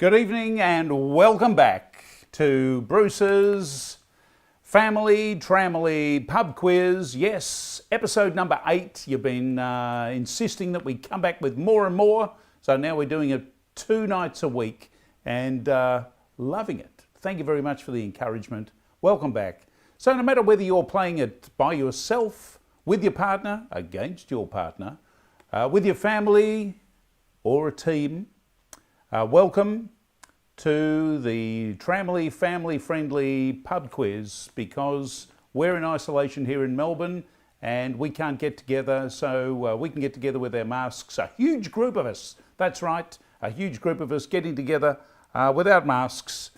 Good evening and welcome back to Bruce's Tramily Pub Quiz. Yes, episode number 8. You've been insisting that we come back with more and more. So now we're doing it 2 nights a week and loving it. Thank you very much for the encouragement. Welcome back. So no matter whether you're playing it by yourself, with your partner, against your partner, with your family or a team, welcome to the Tramily family-friendly pub quiz, because we're in isolation here in Melbourne and we can't get together, so we can get together with our masks. A huge group of us, that's right, a huge group of us getting together without masks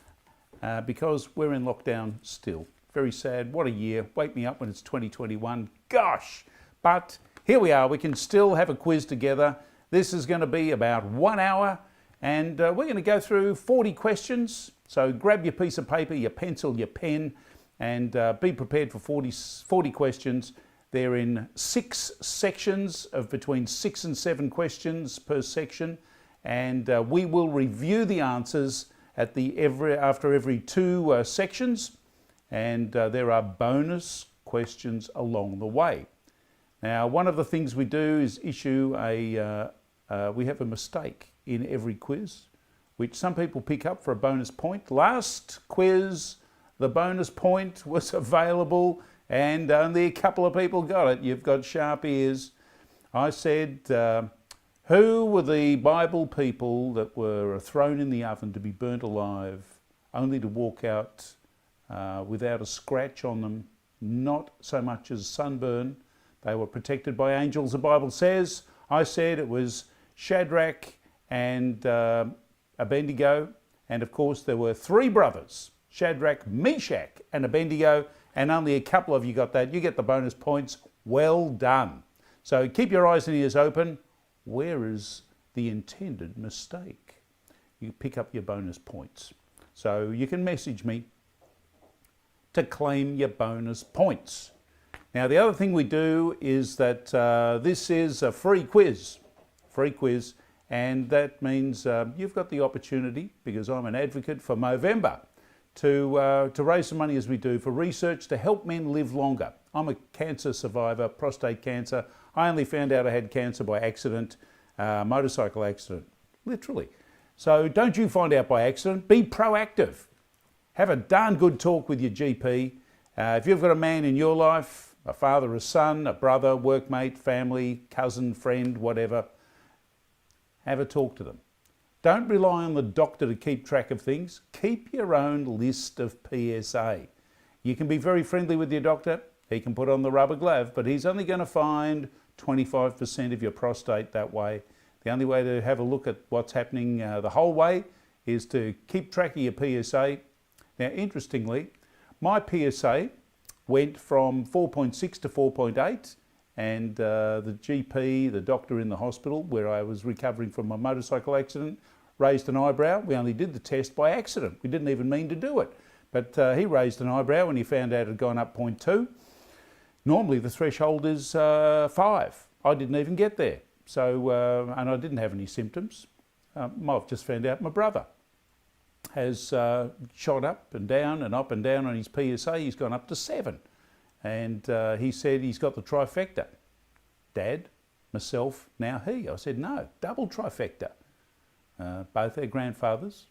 because we're in lockdown still. Very sad. What a year. Wake me up when it's 2021. Gosh! But here we are. We can still have a quiz together. This is going to be about 1 hour. And we're going to go through 40 questions. So grab your piece of paper, your pencil, your pen, and be prepared for 40 questions. They're in 6 sections of between 6 and 7 questions per section. And we will review the answers at after every 2 sections. And there are bonus questions along the way. Now, one of the things we do is issue we have a mistake in every quiz, which some people pick up for a bonus point. Last quiz, the bonus point was available and only a couple of people got it. You've got sharp ears. I said, who were the Bible people that were thrown in the oven to be burnt alive, only to walk out without a scratch on them, not so much as sunburn? They were protected by angels, the Bible says. I said it was Shadrach and Abednego, and of course there were 3 brothers, Shadrach, Meshach and Abednego, and only a couple of you got that. You get the bonus points. Well done. So keep your eyes and ears open. Where is the intended mistake? You pick up your bonus points. So you can message me to claim your bonus points. Now the other thing we do is that this is a free quiz, and that means you've got the opportunity, because I'm an advocate for Movember, to raise some money as we do for research to help men live longer. I'm a cancer survivor, prostate cancer. I only found out I had cancer by accident, motorcycle accident, literally. So don't you find out by accident, be proactive. Have a darn good talk with your GP. If you've got a man in your life, a father, a son, a brother, workmate, family, cousin, friend, whatever, have a talk to them. Don't rely on the doctor to keep track of things. Keep your own list of PSA. You can be very friendly with your doctor. He can put on the rubber glove, but he's only going to find 25% of your prostate that way. The only way to have a look at what's happening the whole way is to keep track of your PSA. Now, interestingly, my PSA went from 4.6 to 4.8, and the GP, the doctor in the hospital where I was recovering from my motorcycle accident, raised an eyebrow. We only did the test by accident. We didn't even mean to do it. But he raised an eyebrow when he found out it had gone up 0.2. Normally the threshold is 5. I didn't even get there. So, and I didn't have any symptoms. I've just found out my brother has shot up and down on his PSA. He's gone up to 7. And he said he's got the trifecta. Dad, myself, now he. I said, no, double trifecta. Both our grandfathers,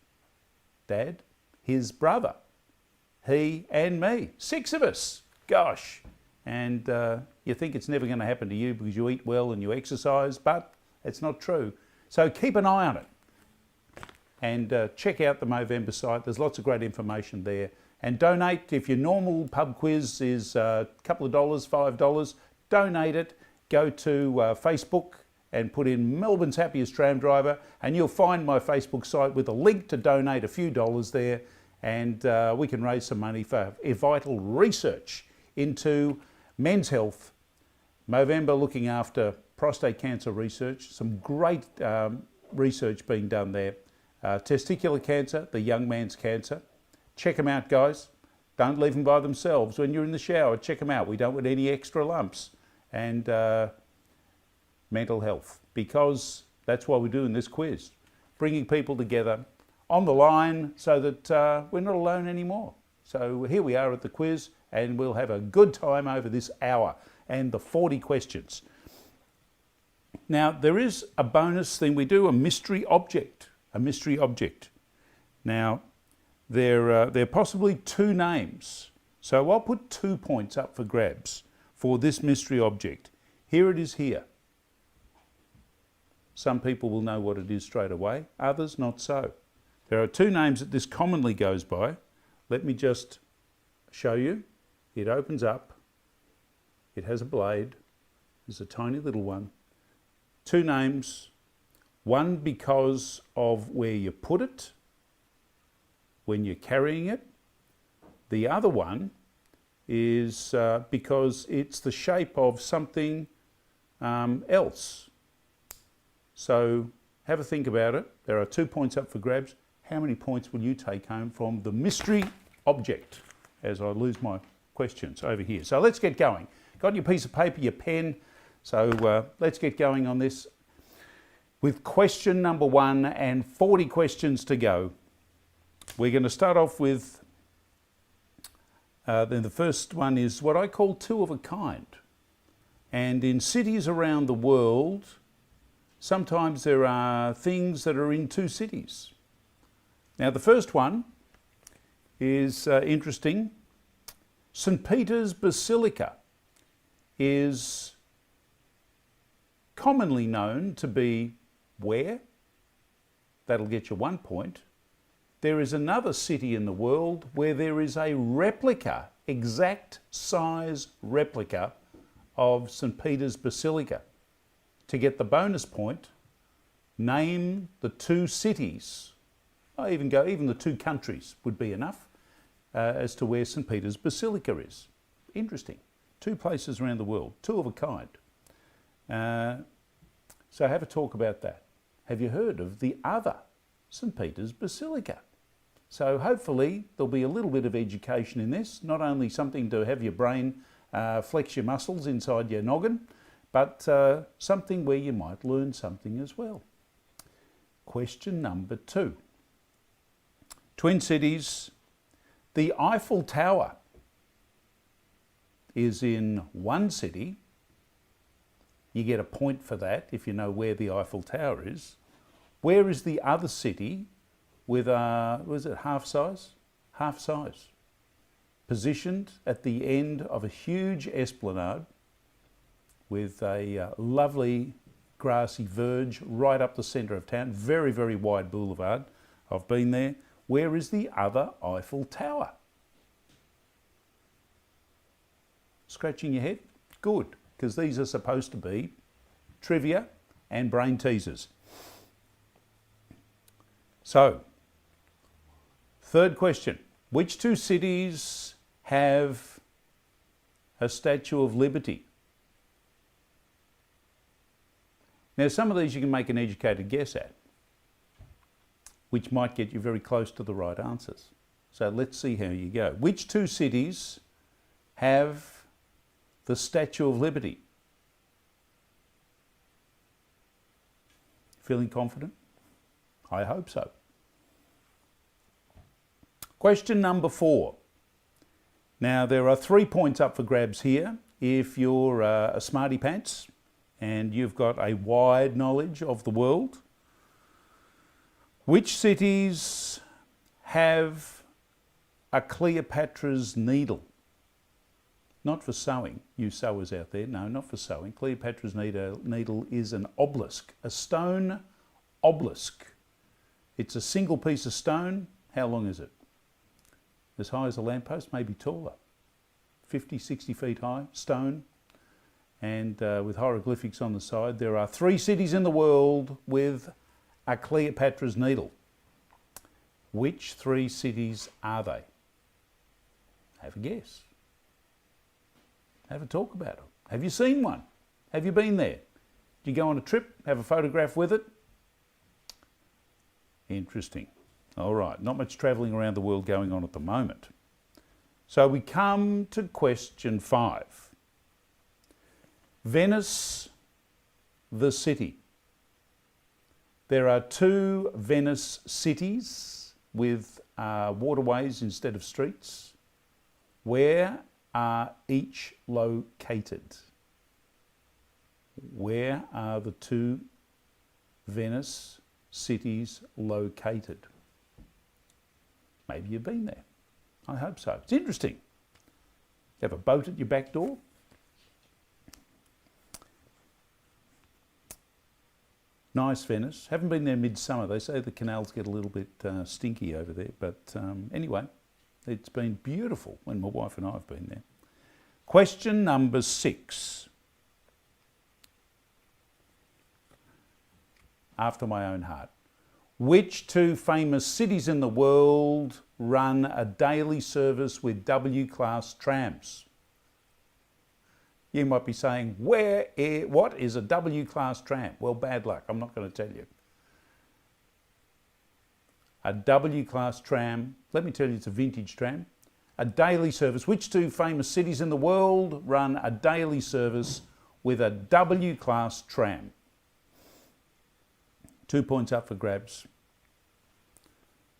Dad, his brother, he and me. 6 of us. Gosh. And you think it's never going to happen to you because you eat well and you exercise, but it's not true. So keep an eye on it. And check out the Movember site. There's lots of great information there. And donate. If your normal pub quiz is a couple of dollars, $5, donate it. Go to Facebook and put in Melbourne's Happiest Tram Driver, and you'll find my Facebook site with a link to donate a few dollars there, and we can raise some money for vital research into men's health. Movember looking after prostate cancer research. Some great research being done there. Testicular cancer, the young man's cancer. Check them out, guys. Don't leave them by themselves. When you're in the shower, check them out. We don't want any extra lumps. And mental health, because that's why we're doing this quiz. Bringing people together on the line so that we're not alone anymore. So here we are at the quiz, and we'll have a good time over this hour and the 40 questions. Now, there is a bonus thing. We do a mystery object. Now, there are possibly two names. So I'll put 2 points up for grabs for this mystery object. Here it is here. Some people will know what it is straight away, others not so. There are two names that this commonly goes by. Let me just show you. It opens up. It has a blade. There's a tiny little one. Two names. One because of where you put it when you're carrying it. The other one is because it's the shape of something else. So have a think about it. There are 2 points up for grabs. How many points will you take home from the mystery object as I lose my questions over here? So let's get going. Got your piece of paper, your pen. So let's get going on this with question number 1 and 40 questions to go. We're going to start off with, then the first one is what I call two of a kind. And in cities around the world, sometimes there are things that are in two cities. Now the first one is interesting. St. Peter's Basilica is commonly known to be where? That'll get you 1 point. There is another city in the world where there is a replica, exact size replica of St. Peter's Basilica. To get the bonus point, name the two cities. Even the two countries would be enough as to where St. Peter's Basilica is. Interesting. Two places around the world, two of a kind. So have a talk about that. Have you heard of the other St. Peter's Basilica? So hopefully there'll be a little bit of education in this, not only something to have your brain flex your muscles inside your noggin, but something where you might learn something as well. Question number 2. Twin cities. The Eiffel Tower is in one city. You get a point for that if you know where the Eiffel Tower is. Where is the other city with, was it half size? Half size. Positioned at the end of a huge esplanade with a lovely grassy verge right up the centre of town. Very, very wide boulevard. I've been there. Where is the other Eiffel Tower? Scratching your head? Good, because these are supposed to be trivia and brain teasers. So, third question. Which two cities have a Statue of Liberty? Now, some of these you can make an educated guess at, which might get you very close to the right answers. So let's see how you go. Which two cities have the Statue of Liberty? Feeling confident? I hope so. Question number 4. Now there are 3 points up for grabs here if you're a smarty pants and you've got a wide knowledge of the world. Which cities have a Cleopatra's Needle? Not for sewing, you sewers out there. No, not for sewing. Cleopatra's Needle is an obelisk, a stone obelisk. It's a single piece of stone. How long is it? As high as a lamppost, maybe taller. 50, 60 feet high, stone, and with hieroglyphics on the side. There are 3 cities in the world with a Cleopatra's Needle. Which 3 cities are they? Have a guess. Have a talk about it. Have you seen one? Have you been there? Did you go on a trip, have a photograph with it? Interesting. All right, not much travelling around the world going on at the moment. So we come to question 5. Venice, the city. There are 2 Venice cities. with waterways instead of streets? Where are each located? Where are the two Venice cities located? Maybe you've been there. I hope so. It's interesting. You have a boat at your back door. Nice Venice. Haven't been there midsummer. They say the canals get a little bit stinky over there. But anyway, it's been beautiful when my wife and I have been there. Question number 6. After my own heart. Which two famous cities in the world run a daily service with W-class trams? You might be saying, what is a W-class tram? Well, bad luck. I'm not going to tell you. A W-class tram, let me tell you, it's a vintage tram. A daily service. Which two famous cities in the world run a daily service with a W-class tram? 2 points up for grabs.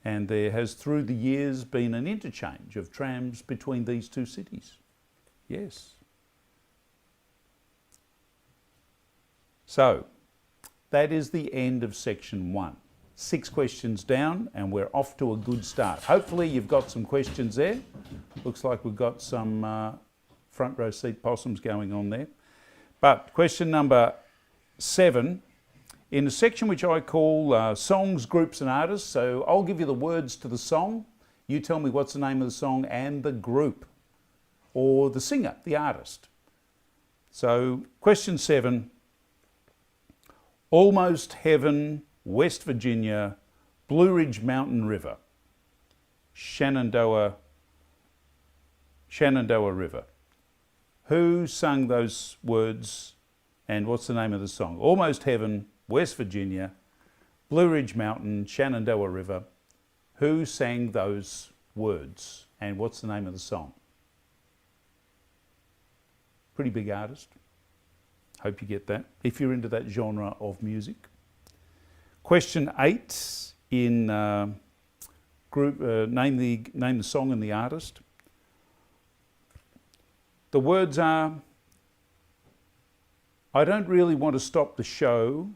And there has, through the years, been an interchange of trams between these two cities. Yes. So, that is the end of section 1. 6 questions down, and we're off to a good start. Hopefully you've got some questions there. Looks like we've got some front row seat possums going on there. But question number 7, in a section which I call songs, groups and artists. So I'll give you the words to the song. You tell me what's the name of the song and the group, or the singer, the artist. So question 7, Almost Heaven, West Virginia, Blue Ridge Mountain River, Shenandoah River. Who sung those words and what's the name of the song? Almost Heaven, West Virginia, Blue Ridge Mountain, Shenandoah River. Who sang those words and what's the name of the song? Pretty big artist. Hope you get that, if you're into that genre of music. Question 8, in group, name the song and the artist. The words are, I don't really want to stop the show,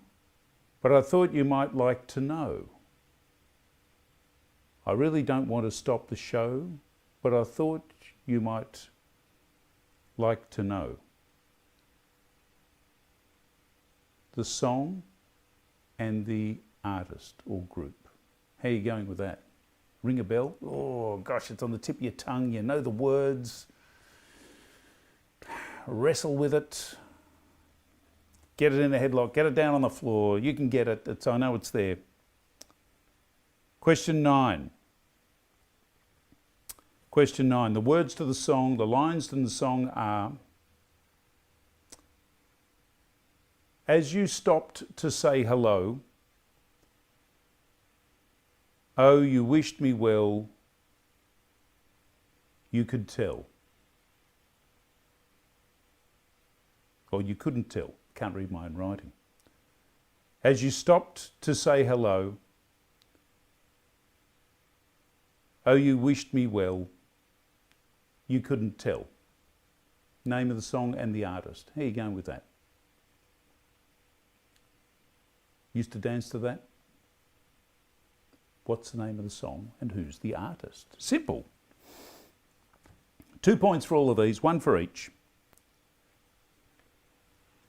but I thought you might like to know. I really don't want to stop the show, but I thought you might like to know. The song and the artist or group. How are you going with that? Ring a bell? Oh gosh, it's on the tip of your tongue. You know the words. Wrestle with it. Get it in a headlock. Get it down on the floor. You can get it. I know it's there. Question 9. Question 9. The words to the song, the lines in the song are, as you stopped to say hello, oh, you wished me well, you could tell. Or you couldn't tell. Can't read my own writing. As you stopped to say hello, oh, you wished me well, you couldn't tell. Name of the song and the artist. How are you going with that? Used to dance to that? What's the name of the song and who's the artist? Simple. 2 points for all of these, 1 for each.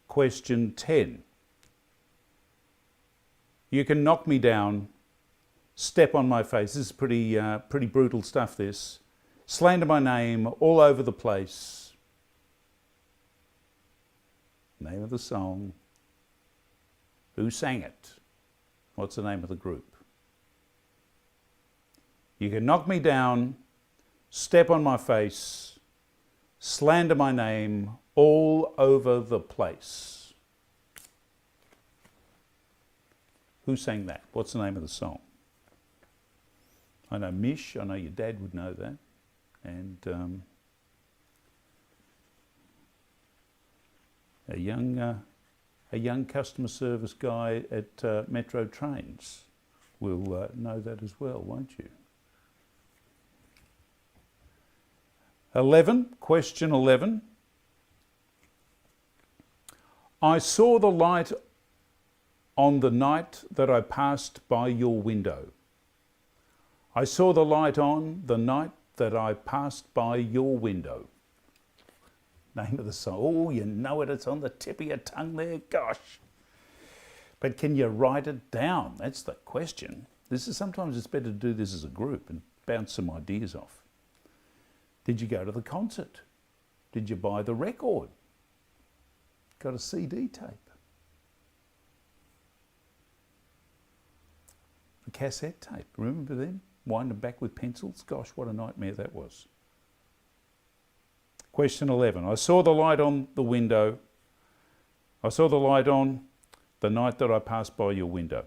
Question 10. You can knock me down, step on my face. This is pretty brutal stuff, this. Slander my name all over the place. Name of the song. Who sang it? What's the name of the group? You can knock me down, step on my face, slander my name all over the place. Who sang that? What's the name of the song? I know Mish, I know your dad would know that. And a young customer service guy at Metro Trains will know that as well, won't you? Question 11. I saw the light on the night that I passed by your window. I saw the light on the night that I passed by your window. Name of the song. Oh, you know it. It's on the tip of your tongue there. Gosh. But can you write it down? That's the question. Sometimes it's better to do this as a group and bounce some ideas off. Did you go to the concert? Did you buy the record? Got a CD tape? A cassette tape. Remember them? Wind them back with pencils? Gosh, what a nightmare that was. Question 11. I saw the light on the window. I saw the light on the night that I passed by your window.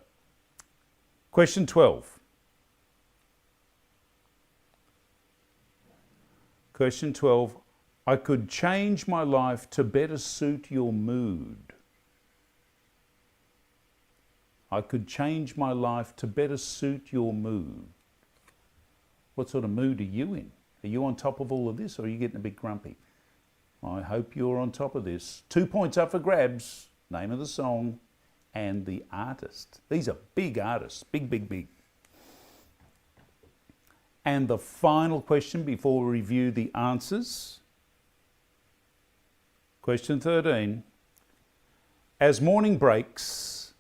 Question 12. Question 12. I could change my life to better suit your mood. I could change my life to better suit your mood. What sort of mood are you in? Are you on top of all of this, or are you getting a bit grumpy? I hope you're on top of this. 2 points up for grabs. Name of the song and the artist. These are big artists. Big, big, big. And the final question before we review the answers. Question 13. As morning breaks,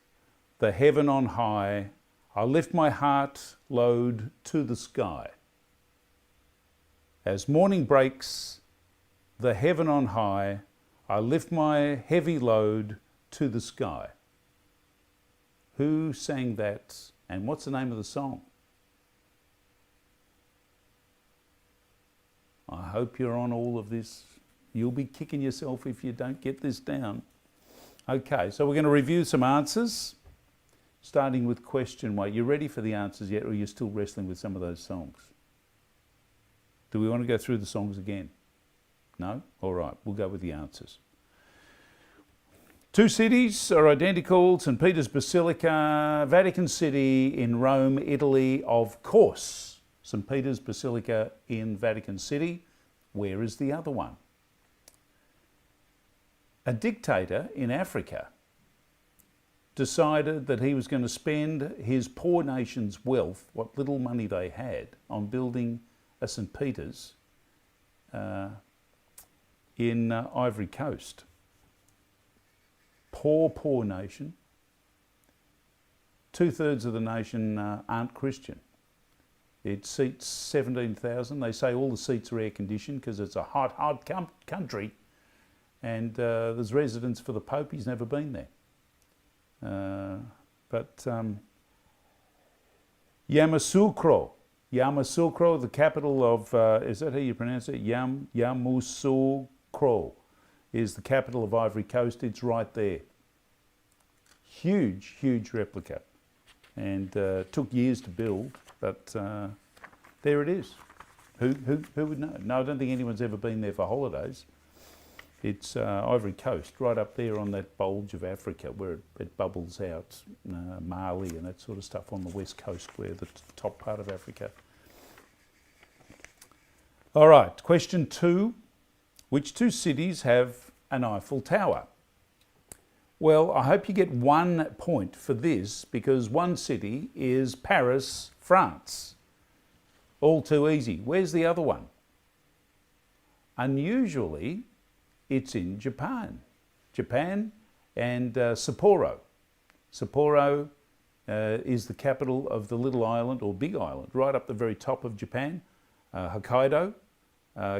the heaven on high, I lift my heart load to the sky. As morning breaks, the heaven on high, I lift my heavy load to the sky. Who sang that, and what's the name of the song? I hope you're on all of this. You'll be kicking yourself if you don't get this down. Okay, so we're going to review some answers, starting with question 1. You ready for the answers yet, or are you still wrestling with some of those songs? Do we want to go through the songs again? No? All right, we'll go with the answers. 2 cities are identical: St. Peter's Basilica, Vatican City in Rome, Italy, of course. St. Peter's Basilica in Vatican City. Where is the other one? A dictator in Africa decided that he was going to spend his poor nation's wealth, what little money they had, on building a St. Peter's in Ivory Coast. Poor nation. 2/3 of the nation aren't Christian. It seats 17,000. They say all the seats are air conditioned because it's a hot country. And there's residence for the Pope. He's never been there. Yamoussoukro, the capital of, is that how you pronounce it? Yamoussoukro is the capital of Ivory Coast. It's right there. Huge replica. And took years to build, but there it is. Who would know? No, I don't think anyone's ever been there for holidays. It's Ivory Coast, right up there on that bulge of Africa where it bubbles out, Mali and that sort of stuff on the west coast, where the top part of Africa. All right, question 2. Which 2 cities have an Eiffel Tower? Well, I hope you get 1 point for this, because one city is Paris, France. All too easy. Where's the other one? Unusually, it's in Japan. Japan and Sapporo. Sapporo is the capital of the little island, or big island, right up the very top of Japan, Hokkaido.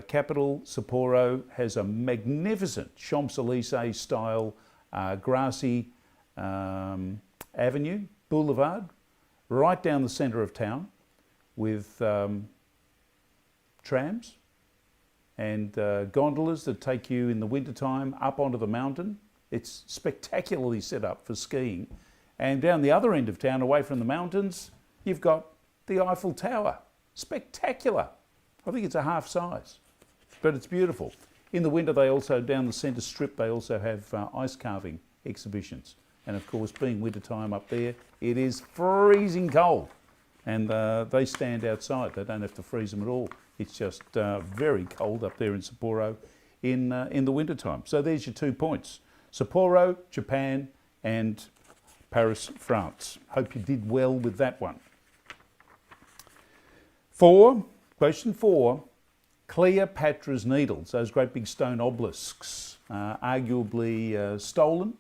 Capital Sapporo has a magnificent Champs-Élysées style grassy avenue, boulevard, right down the centre of town, with trams and gondolas that take you in the wintertime up onto the mountain. It's spectacularly set up for skiing. And down the other end of town, away from the mountains, you've got the Eiffel Tower. Spectacular. I think it's a half size, but it's beautiful. In the winter, they also, down the centre strip, they also have ice carving exhibitions. And of course, being wintertime up there, it is freezing cold. And they stand outside. They don't have to freeze them at all. It's just very cold up there in Sapporo in the wintertime. So there's your 2 points. Sapporo, Japan, and Paris, France. Hope you did well with that one. Question 4, Cleopatra's Needles, those great big stone obelisks, arguably stolen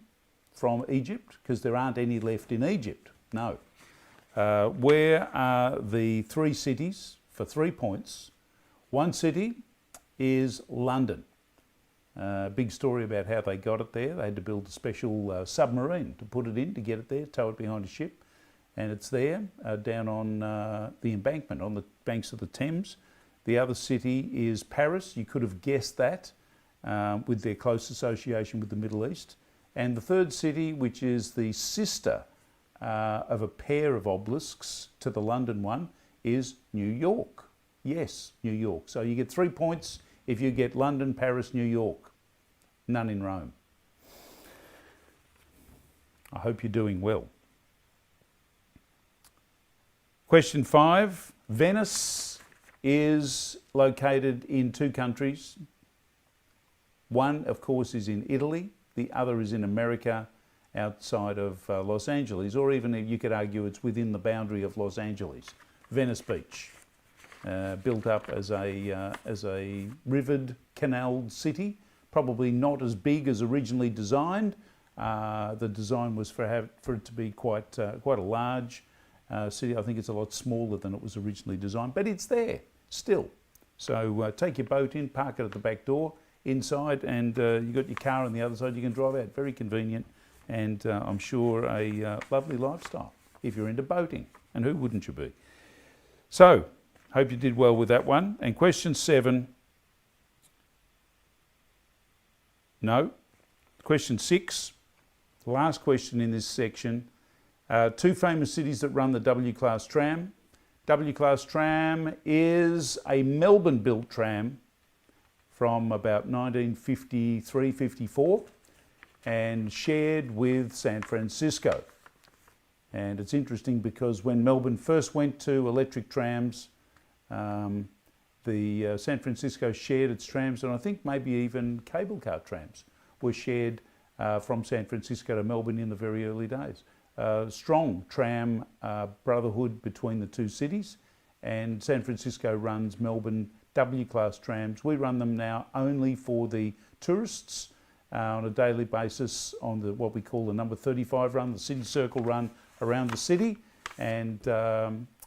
from Egypt, because there aren't any left in Egypt. No. Where are the 3 cities for 3 points? One city is London. Big story about how they got it there. They had to build a special submarine to put it in, to get it there, tow it behind a ship. And it's there, down on the embankment, on the banks of the Thames. The other city is Paris. You could have guessed that with their close association with the Middle East. And the third city, which is the sister of a pair of obelisks to the London one, is New York. Yes, New York. So you get 3 points if you get London, Paris, New York. None in Rome. I hope you're doing well. Question 5. Venice is located in 2 countries. One, of course, is in Italy. The other is in America, outside of Los Angeles, or even you could argue it's within the boundary of Los Angeles. Venice Beach, built up as a rivered, canaled city, probably not as big as originally designed. The design was for it to be quite a large city. I think it's a lot smaller than it was originally designed, but it's there still. So take your boat in, park it at the back door inside, and you've got your car on the other side. You can drive out. Very convenient, and I'm sure a lovely lifestyle if you're into boating, and who wouldn't you be? So, hope you did well with that one. And question 7, no. Question 6, the last question in this section. 2 famous cities that run the W-Class tram. W-Class tram is a Melbourne-built tram from about 1953-54 and shared with San Francisco. And it's interesting because when Melbourne first went to electric trams, San Francisco shared its trams, and I think maybe even cable car trams were shared from San Francisco to Melbourne in the very early days. Strong tram brotherhood between the 2 cities, and San Francisco runs Melbourne W-Class trams. We run them now only for the tourists on a daily basis on what we call the number 35 run, the City Circle run around the city. And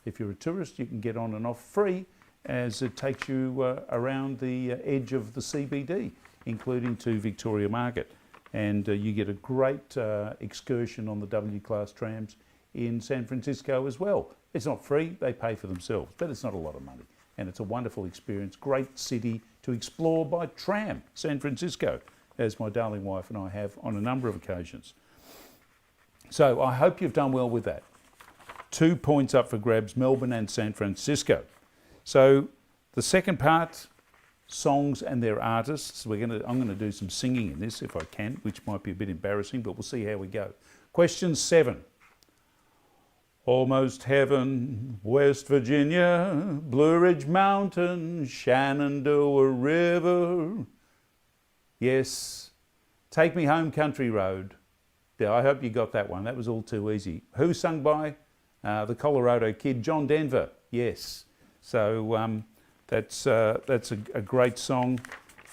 if you're a tourist, you can get on and off free, as it takes you around the edge of the CBD, including to Victoria Market. And you get a great excursion on the W-Class trams in San Francisco as well. It's not free, they pay for themselves, but it's not a lot of money. And it's a wonderful experience, great city to explore by tram, San Francisco, as my darling wife and I have on a number of occasions. So I hope you've done well with that. 2 points up for grabs, Melbourne and San Francisco. So the second part, songs and their artists. I'm going to do some singing in this if I can, which might be a bit embarrassing, but we'll see how we go. Question 7. Almost Heaven, West Virginia, Blue Ridge Mountain, Shenandoah River. Yes, Take Me Home Country Road. Yeah, I hope you got that one. That was all too easy. Who sung by? The Colorado Kid, John Denver. Yes. So that's a great song,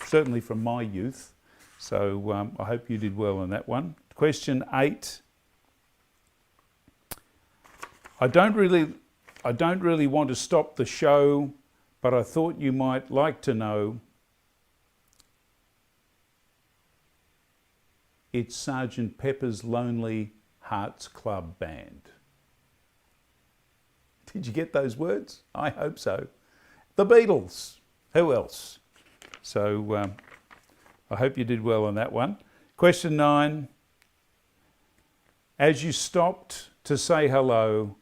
certainly from my youth. So I hope you did well on that one. Question 8. I don't really want to stop the show, but I thought you might like to know. It's Sergeant Pepper's Lonely Hearts Club Band. Did you get those words? I hope so. The Beatles. Who else? So I hope you did well on that one. Question 9. As you stopped to say hello,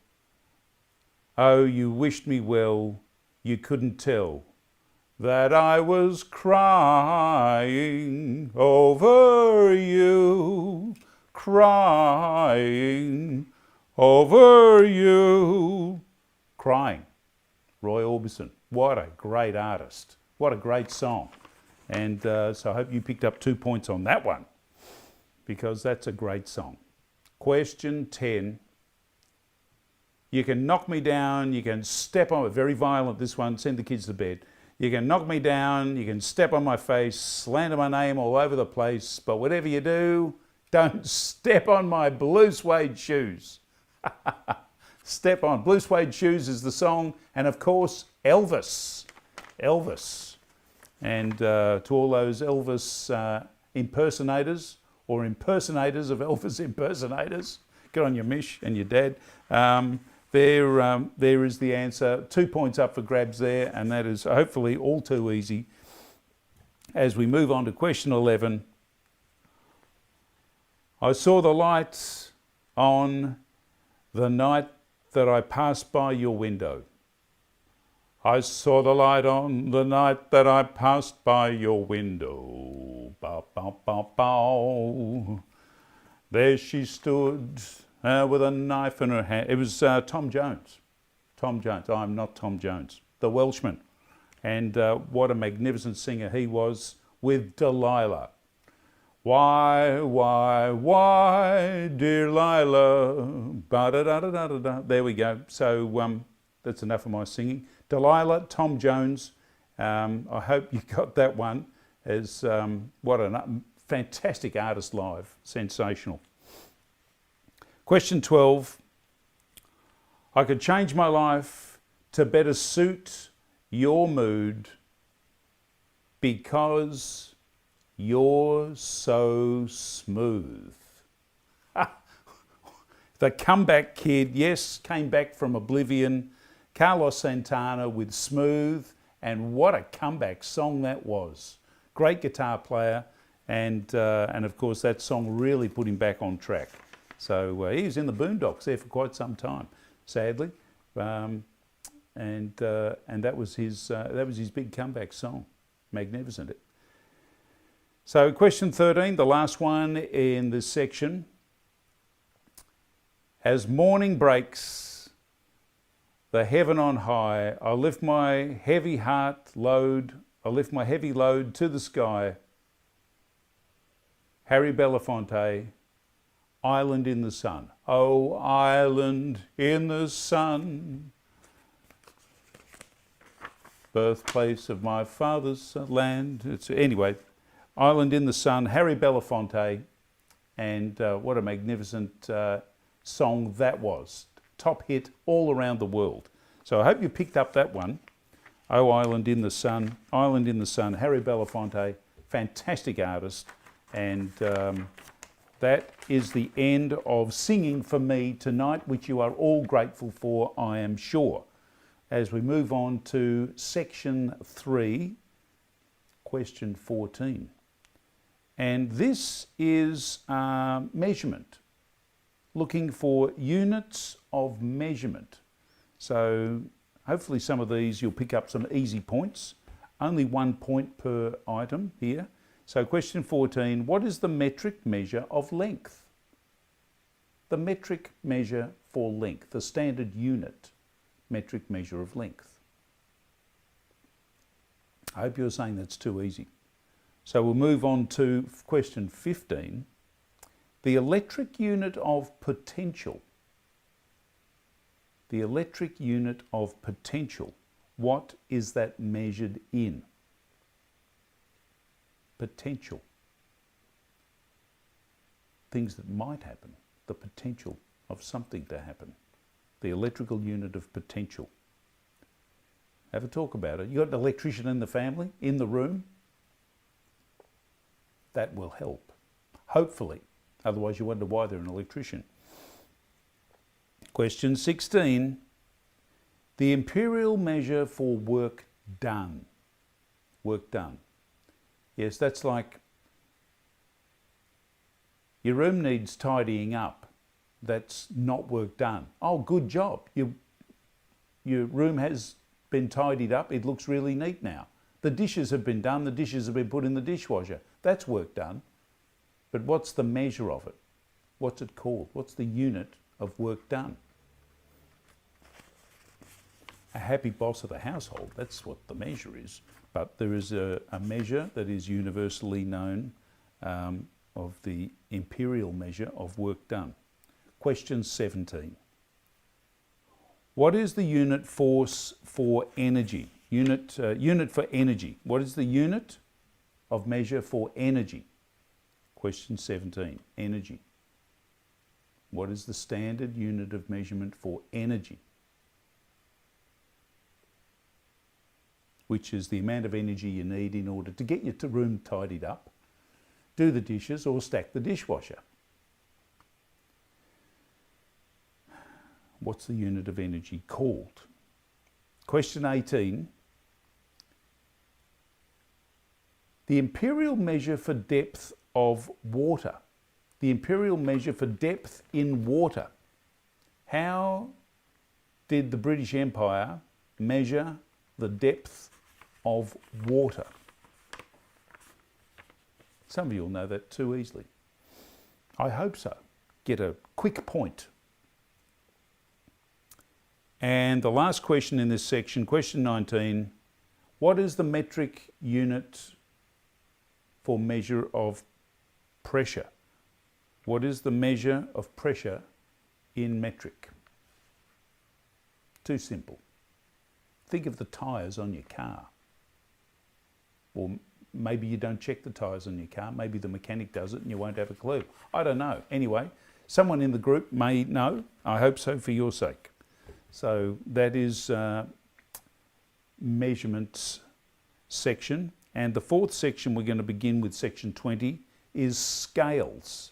oh, you wished me well, you couldn't tell that I was crying over you, crying over you. Crying. Roy Orbison. What a great artist. What a great song. And so I hope you picked up 2 points on that one, because that's a great song. Question 10. You can knock me down, you can step on it. Very violent, this one. Send the kids to bed. You can knock me down, you can step on my face, slander my name all over the place, but whatever you do, don't step on my blue suede shoes. Step on. Blue Suede Shoes is the song, and of course, Elvis. Elvis. And to all those Elvis impersonators, or impersonators of Elvis impersonators, good on your Mish and your dad. There is the answer. 2 points up for grabs there, and that is hopefully all too easy. As we move on to question 11. I saw the lights on the night that I passed by your window. I saw the light on the night that I passed by your window. Bow, bow, bow, bow. There she stood with a knife in her hand. It was Tom Jones. Tom Jones. I'm not Tom Jones. The Welshman. And what a magnificent singer he was with Delilah. Why, dear Lila? Ba-da-da-da-da-da. There we go. So that's enough of my singing. Delilah, Tom Jones. I hope you got that one. As what a fantastic artist live. Sensational. Question 12. I could change my life to better suit your mood because you're so smooth. The Comeback Kid, yes, came back from oblivion. Carlos Santana with Smooth, and what a comeback song that was. Great guitar player, and of course that song really put him back on track. So he was in the Boondocks there for quite some time, sadly, and that was his big comeback song. Magnificent. So question 13, the last one in this section. As morning breaks, the heaven on high, I lift my heavy load to the sky. Harry Belafonte, Island in the Sun. Oh, island in the sun, birthplace of my father's land. Anyway, Island in the Sun, Harry Belafonte, and what a magnificent song that was. Top hit all around the world. So I hope you picked up that one. Oh, Island in the Sun, Harry Belafonte, fantastic artist. And that is the end of singing for me tonight, which you are all grateful for, I am sure. As we move on to section 3, question 14. And this is measurement, looking for units of measurement. So hopefully some of these you'll pick up some easy points. Only 1 point per item here. So question 14, what is the metric measure of length? The metric measure for length, the standard unit metric measure of length. I hope you're saying that's too easy. So we'll move on to question 15. The electric unit of potential. The electric unit of potential. What is that measured in? Potential. Things that might happen. The potential of something to happen. The electrical unit of potential. Have a talk about it. You got an electrician in the family, in the room? That will help, hopefully. Otherwise you wonder why they're an electrician. Question 16. The imperial measure for work done. Work done. Yes, that's like your room needs tidying up. That's not work done. Oh, good job. Your room has been tidied up. It looks really neat now. The dishes have been done. The dishes have been put in the dishwasher. That's work done. But what's the measure of it? What's it called? What's the unit of work done? a happy boss of the household. That's what the measure is. But there is a measure that is universally known of the imperial measure of work done. Question 17. What is the unit force for energy? Unit for energy. What is the unit of measure for energy? Question 17. Energy. What is the standard unit of measurement for energy? Which is the amount of energy you need in order to get your room tidied up, do the dishes, or stack the dishwasher. What's the unit of energy called? Question 18. The imperial measure for depth of water. The imperial measure for depth in water. How did the British Empire measure the depth of water? Some of you will know that too easily. I hope so. Get a quick point. And the last question in this section, question 19, what is the metric unit for measure of pressure? What is the measure of pressure in metric? Too simple. Think of the tyres on your car. Or maybe you don't check the tyres on your car. Maybe the mechanic does it and you won't have a clue. I don't know. Anyway, someone in the group may know. I hope so for your sake. So that is measurements section. And the fourth section, we're going to begin with section 20, is scales.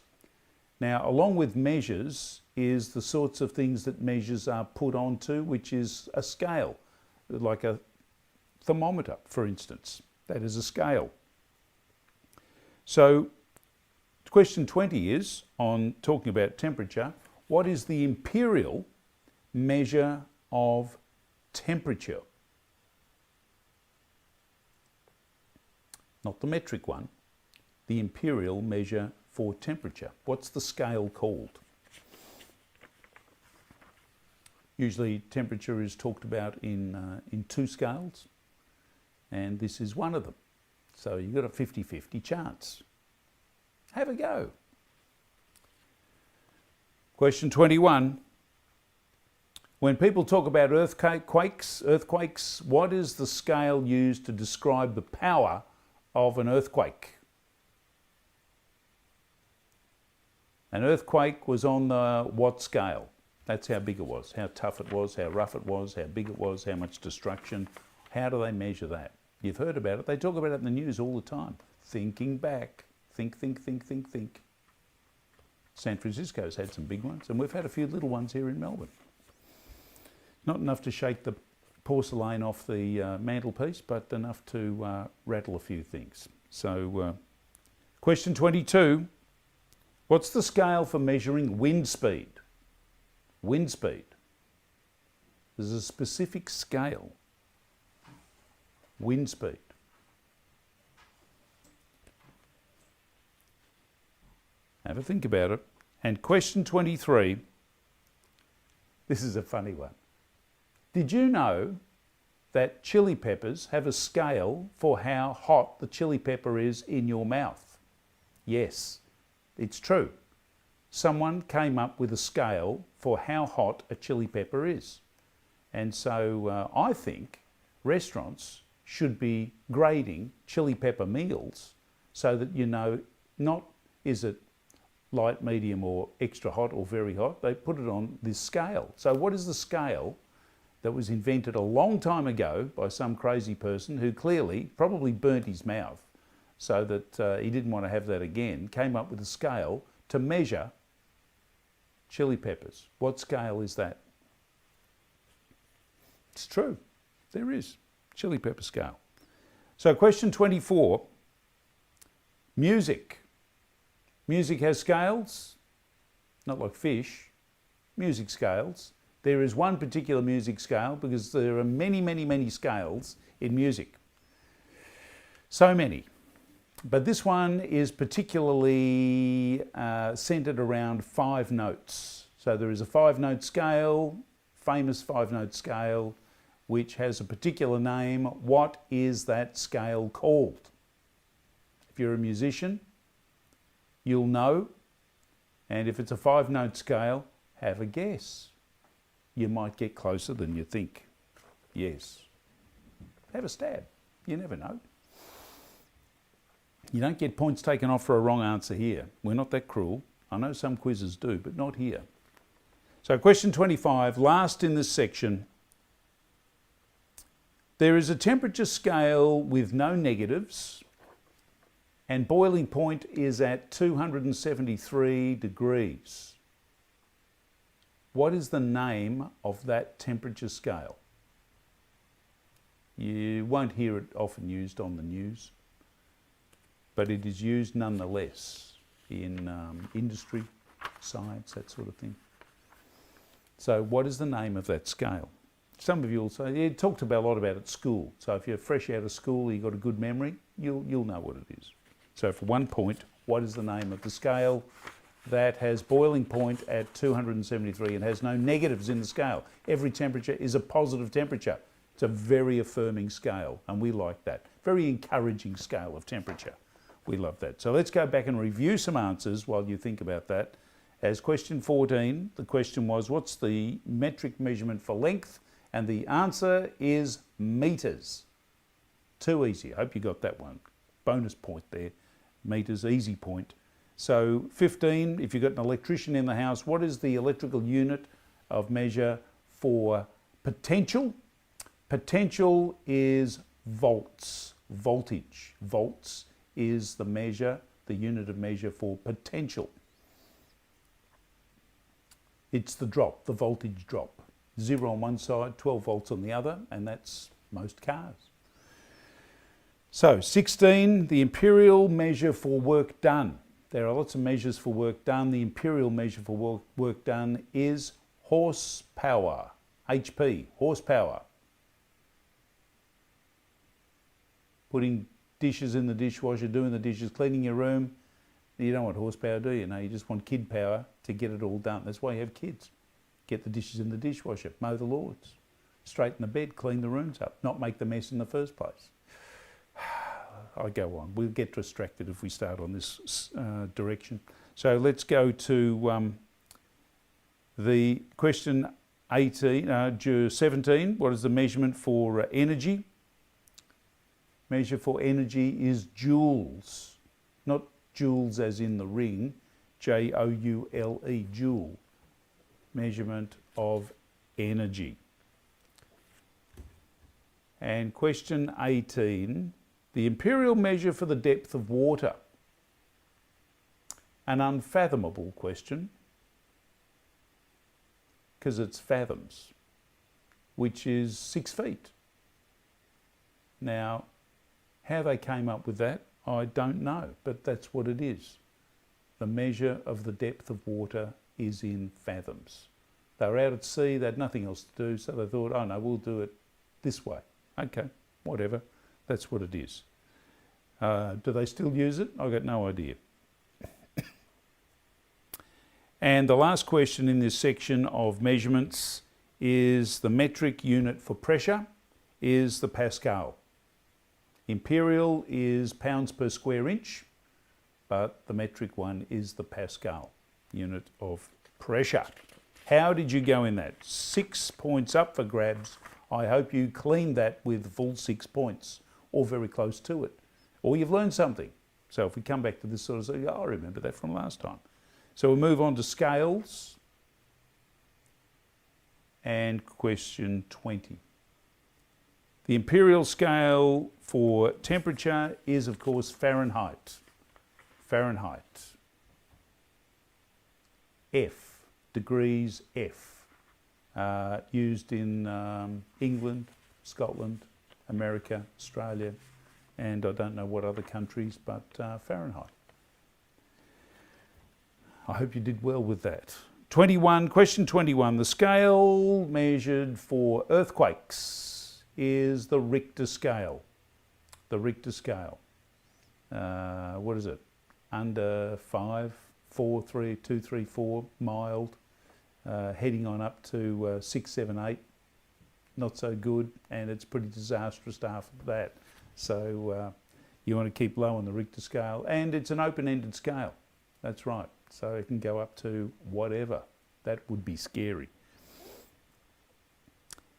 Now, along with measures is the sorts of things that measures are put onto, which is a scale, like a thermometer, for instance. That is a scale. So question 20 is, on talking about temperature, what is the imperial measure of temperature? Not the metric one, the imperial measure for temperature. What's the scale called? Usually temperature is talked about in two scales, and this is one of them. So you've got a 50-50 chance. Have a go. Question 21. When people talk about earthquakes, what is the scale used to describe the power of an earthquake? An earthquake was on the what scale? That's how big it was, how tough it was, how rough it was, how big it was, how much destruction. How do they measure that? You've heard about it. They talk about it in the news all the time. Thinking back. Think. San Francisco's had some big ones, and we've had a few little ones here in Melbourne. Not enough to shake the porcelain off the mantelpiece, but enough to rattle a few things. So, question 22. What's the scale for measuring wind speed? Wind speed. There's a specific scale. Wind speed. Have a think about it. And question 23. This is a funny one. Did you know that chili peppers have a scale for how hot the chili pepper is in your mouth? Yes, it's true. Someone came up with a scale for how hot a chili pepper is. And so I think restaurants should be grading chili pepper meals so that you know not is it light, medium or extra hot or very hot. They put it on this scale. So what is the scale that was invented a long time ago by some crazy person who clearly probably burnt his mouth so that he didn't want to have that again, came up with a scale to measure chili peppers? What scale is that? It's true. There is. Chili pepper scale. So question 24. Music. Music has scales. Not like fish. Music scales. There is one particular music scale because there are many scales in music. So many. But this one is particularly centered around 5 notes. So there is a 5-note scale, famous 5-note scale, which has a particular name. What is that scale called? If you're a musician, you'll know. And if it's a 5-note scale, have a guess. You might get closer than you think. Yes. Have a stab. You never know. You don't get points taken off for a wrong answer here. We're not that cruel. I know some quizzes do, but not here. So question 25, last in this section. There is a temperature scale with no negatives, and boiling point is at 273 degrees. What is the name of that temperature scale? You won't hear it often used on the news, but it is used nonetheless in industry, science, that sort of thing. So what is the name of that scale? Some of you will say, yeah, talked about a lot about it at school. So if you're fresh out of school, you've got a good memory, you'll know what it is. So for 1 point, what is the name of the scale that has boiling point at 273 and has no negatives in the scale? Every temperature is a positive temperature. It's a very affirming scale, and we like that. Very encouraging scale of temperature. We love that. So let's go back and review some answers while you think about that. As question 14, the question was, what's the metric measurement for length? And the answer is metres. Too easy. I hope you got that one. Bonus point there. Metres, easy point. So 15, if you've got an electrician in the house, what is the electrical unit of measure for potential? Potential is volts. Voltage. Volts is the measure, the unit of measure for potential. It's the drop, the voltage drop. 0 on one side, 12 volts on the other, and that's most cars. So 16, the imperial measure for work done. There are lots of measures for work done. The imperial measure for work done is horsepower, HP, horsepower. Putting dishes in the dishwasher, doing the dishes, cleaning your room. You don't want horsepower, do you? No, you just want kid power to get it all done. That's why you have kids. Get the dishes in the dishwasher, mow the lawns, straighten the bed, clean the rooms up, not make the mess in the first place. I go on. We'll get distracted if we start on this direction. So let's go to the question 17. What is the measurement for energy? Measure for energy is joules, not joules as in the ring, Joule, joule. Measurement of energy. And question 18, the imperial measure for the depth of water. An unfathomable question, because it's fathoms, which is 6 feet. Now, how they came up with that, I don't know, but that's what it is. The measure of the depth of water is in fathoms. They were out at sea, they had nothing else to do, so they thought, oh no, we'll do it this way. Okay, whatever, that's what it is. Do they still use it? I've got no idea. And the last question in this section of measurements is the metric unit for pressure is the Pascal. Imperial is pounds per square inch, but the metric one is the Pascal, unit of pressure. How did you go in that? 6 points up for grabs. I hope you cleaned that with full 6 points, or very close to it. Or you've learned something. So if we come back to this sort of say, oh, I remember that from last time. So we'll move on to scales. And question 20. The imperial scale for temperature is, of course, Fahrenheit. Fahrenheit. F, degrees F. Used in England, Scotland, America, Australia, and I don't know what other countries, but Fahrenheit. I hope you did well with that. 21, question 21. The scale measured for earthquakes is the Richter scale. The Richter scale. What is it? Under 5, 4, 3, 2, 3, 4, mild, heading on up to 6, 7, 8. not so good, and it's pretty disastrous after that. So you want to keep low on the Richter scale, and it's an open-ended scale. That's right. So it can go up to whatever. That would be scary.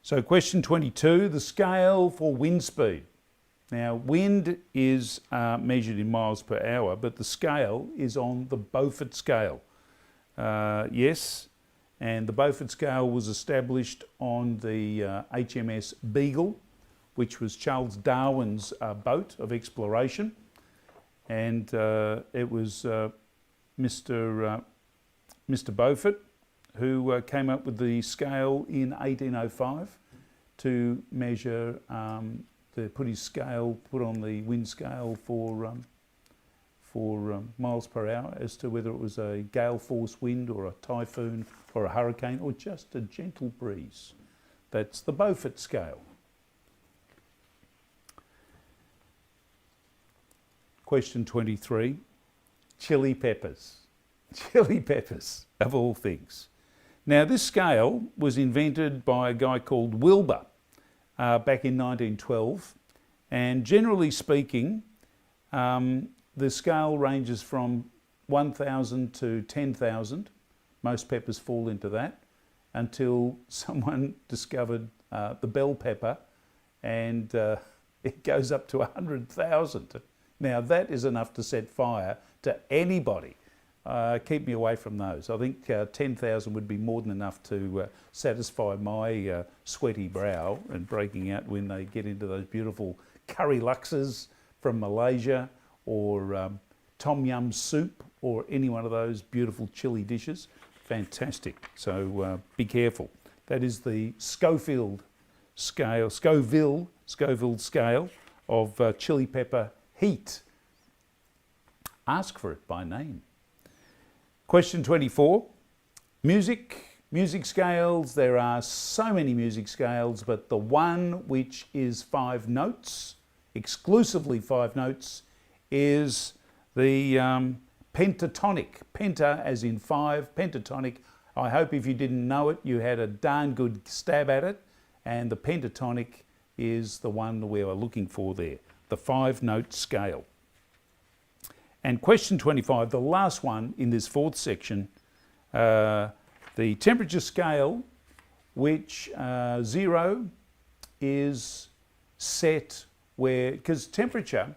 So question 22, the scale for wind speed. Now, wind is measured in miles per hour, but the scale is on the Beaufort scale. Yes, and the Beaufort scale was established on the HMS Beagle, which was Charles Darwin's boat of exploration. And it was Mr. Beaufort who came up with the scale in 1805 to measure, put on the wind scale for miles per hour as to whether it was a gale force wind or a typhoon or a hurricane or just a gentle breeze. That's the Beaufort scale. Question 23, chili peppers. Chili peppers, of all things. Now, this scale was invented by a guy called Wilbur back in 1912, and generally speaking, the scale ranges from 1,000 to 10,000. Most peppers fall into that until someone discovered the bell pepper, and it goes up to 100,000. Now, that is enough to set fire to anybody. Keep me away from those. I think 10,000 would be more than enough to satisfy my sweaty brow and breaking out when they get into those beautiful curry luxes from Malaysia, or tom yum soup, or any one of those beautiful chili dishes. Fantastic. So be careful. That is the Scoville scale of chili pepper heat. Ask for it by name. Question 24, music scales. There are so many music scales, but the one which is 5 notes, exclusively 5 notes, is the pentatonic. Penta as in 5, pentatonic. I hope if you didn't know it, you had a darn good stab at it, and the pentatonic is the one we are looking for there, the 5-note scale. And question 25, the last one in this 4th section, the temperature scale, which 0 is set where, because temperature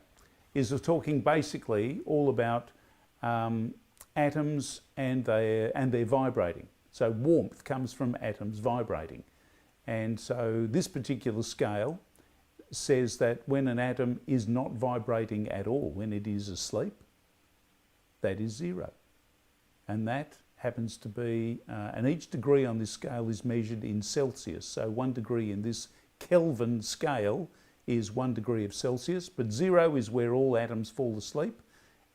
is talking basically all about atoms and they're vibrating. So warmth comes from atoms vibrating. And so this particular scale says that when an atom is not vibrating at all, when it is asleep, that is 0. And that happens to be, and each degree on this scale is measured in Celsius. So 1 degree in this Kelvin scale is 1 degree of Celsius, but 0 is where all atoms fall asleep,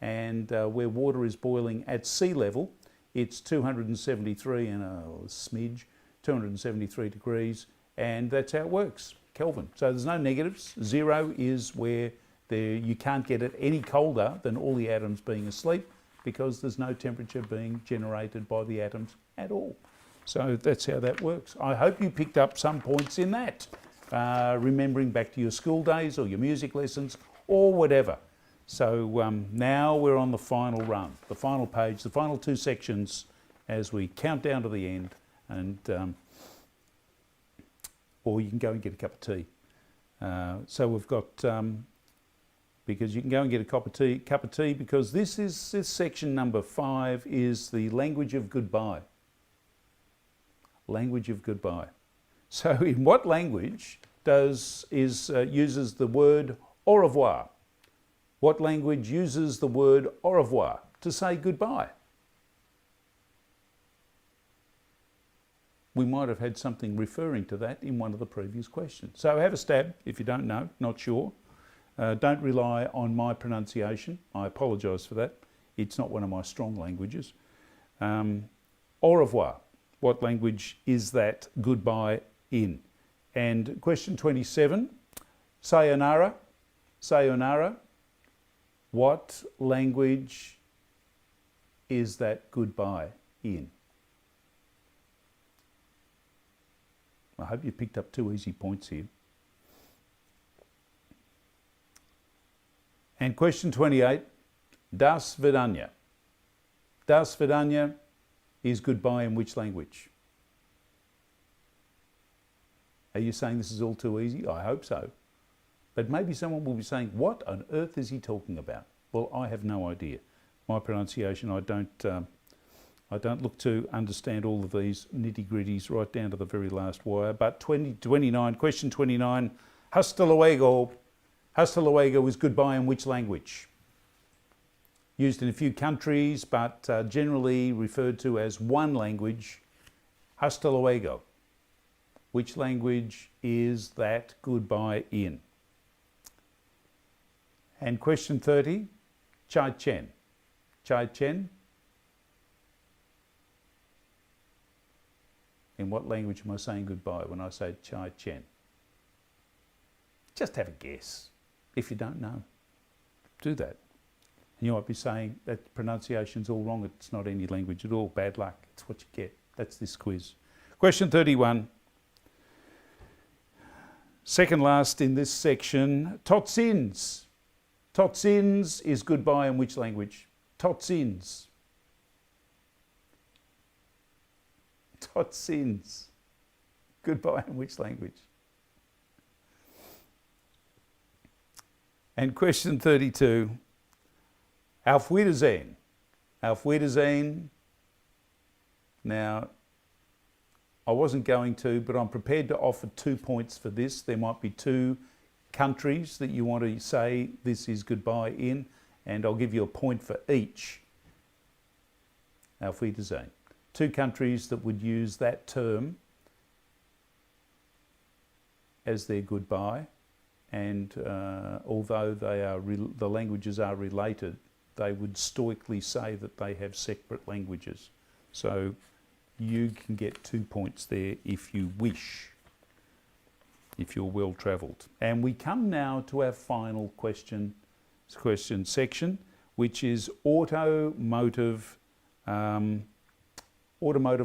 and where water is boiling at sea level, it's 273 and a smidge, 273 degrees, and that's how it works, Kelvin. So there's no negatives. 0 is where you can't get it any colder than all the atoms being asleep, because there's no temperature being generated by the atoms at all. So that's how that works. I hope you picked up some points in that, remembering back to your school days or your music lessons or whatever. So now we're on the final run, the final page, the final 2 sections as we count down to the end, and or you can go and get a cup of tea. So we've got, because you can go and get a cup of tea, because this section number 5 is the language of goodbye. Language of goodbye. So in what language uses the word au revoir? What language uses the word au revoir to say goodbye? We might have had something referring to that in one of the previous questions. So have a stab if you don't know, not sure. Don't rely on my pronunciation. I apologise for that. It's not one of my strong languages. Au revoir. What language is that goodbye in? And question 27, sayonara. Sayonara. What language is that goodbye in? I hope you picked up 2 easy points here. And question 28, Das Vidanya. Das Vidanya is goodbye in which language? Are you saying this is all too easy? I hope so. But maybe someone will be saying, what on earth is he talking about? Well, I have no idea. My pronunciation, I don't look to understand all of these nitty-gritties right down to the very last wire. But question 29, hasta luego. Hasta luego is goodbye in which language? Used in a few countries, but generally referred to as one language. Hasta luego. Which language is that goodbye in? And question 30, chai chen. Chai chen. In what language am I saying goodbye when I say chai chen? Just have a guess. If you don't know, do that. And you might be saying that pronunciation's all wrong. It's not any language at all. Bad luck. It's what you get. That's this quiz. Question 31. Second last in this section, totsins. Totsins is goodbye in which language? Totsins. Totsins. Goodbye in which language? And question 32, Auf Wiedersehen. Auf Wiedersehen. Now, I wasn't going to, but I'm prepared to offer 2 points for this. There might be 2 countries that you want to say this is goodbye in, and I'll give you a point for each. Auf Wiedersehen. 2 countries that would use that term as their goodbye. And although the languages are related, they would stoically say that they have separate languages. So you can get 2 points there if you wish, if you're well travelled. And we come now to our final question section, which is automotive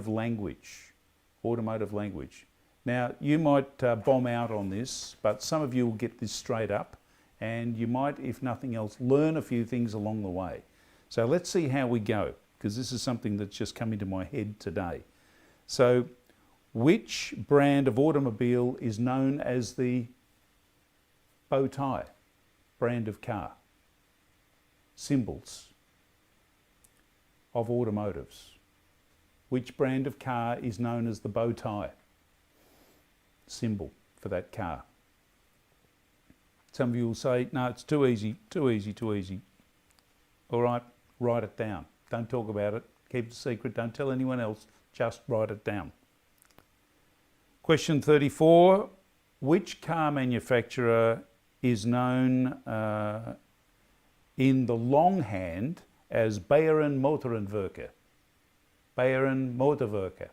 language. Automotive language. Now, you might bomb out on this, but some of you will get this straight up, and you might, if nothing else, learn a few things along the way. So let's see how we go, because this is something that's just come into my head today. So, which brand of automobile is known as the bow tie brand of car? Symbols of automotives. Which brand of car is known as the bow tie symbol for that car? Some of you will say, no, it's too easy, too easy, too easy. All right, write it down. Don't talk about it. Keep it a secret. Don't tell anyone else. Just write it down. Question 34. Which car manufacturer is known in the longhand as Bären Motorenwerke? Bären Motorwerke.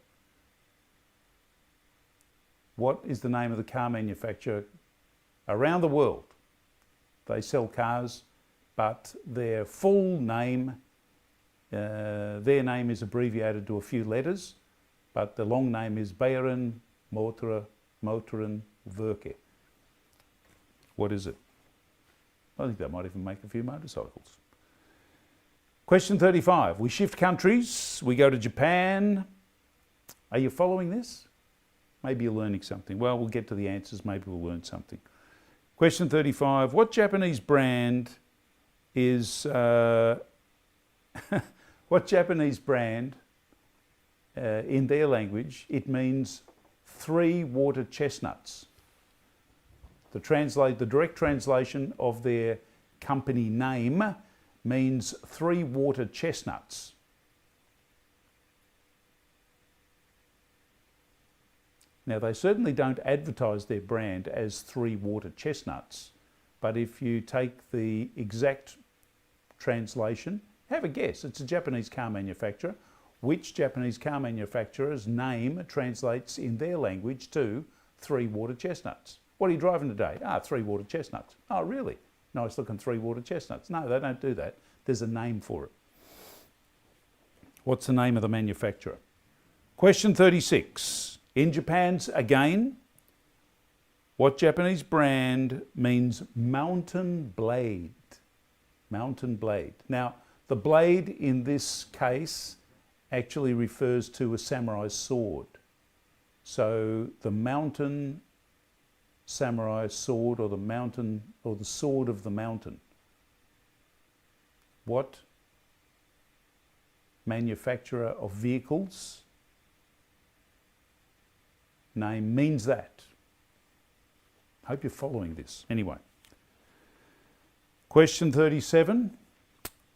What is the name of the car manufacturer around the world? They sell cars, but their full name, their name is abbreviated to a few letters, but the long name is Bären Motorenwerke. What is it? I think they might even make a few motorcycles. Question 35. We shift countries. We go to Japan. Are you following this? Maybe you're learning something. Well, we'll get to the answers. Maybe we'll learn something. Question 35. What Japanese brand is... what Japanese brand, in their language, it means 3 water chestnuts. The direct translation of their company name means 3 water chestnuts. Now, they certainly don't advertise their brand as 3 water chestnuts, but if you take the exact translation, have a guess. It's a Japanese car manufacturer. Which Japanese car manufacturer's name translates in their language to 3 water chestnuts? What are you driving today? 3 water chestnuts. Oh, really? Nice looking 3 water chestnuts. No, they don't do that. There's a name for it. What's the name of the manufacturer? Question 36. In Japan's, again, what Japanese brand means mountain blade? Mountain blade. Now, the blade in this case actually refers to a samurai's sword. So the mountain samurai sword, or the sword of the mountain. What manufacturer of vehicles name means that? Hope you're following this. Anyway, question 37.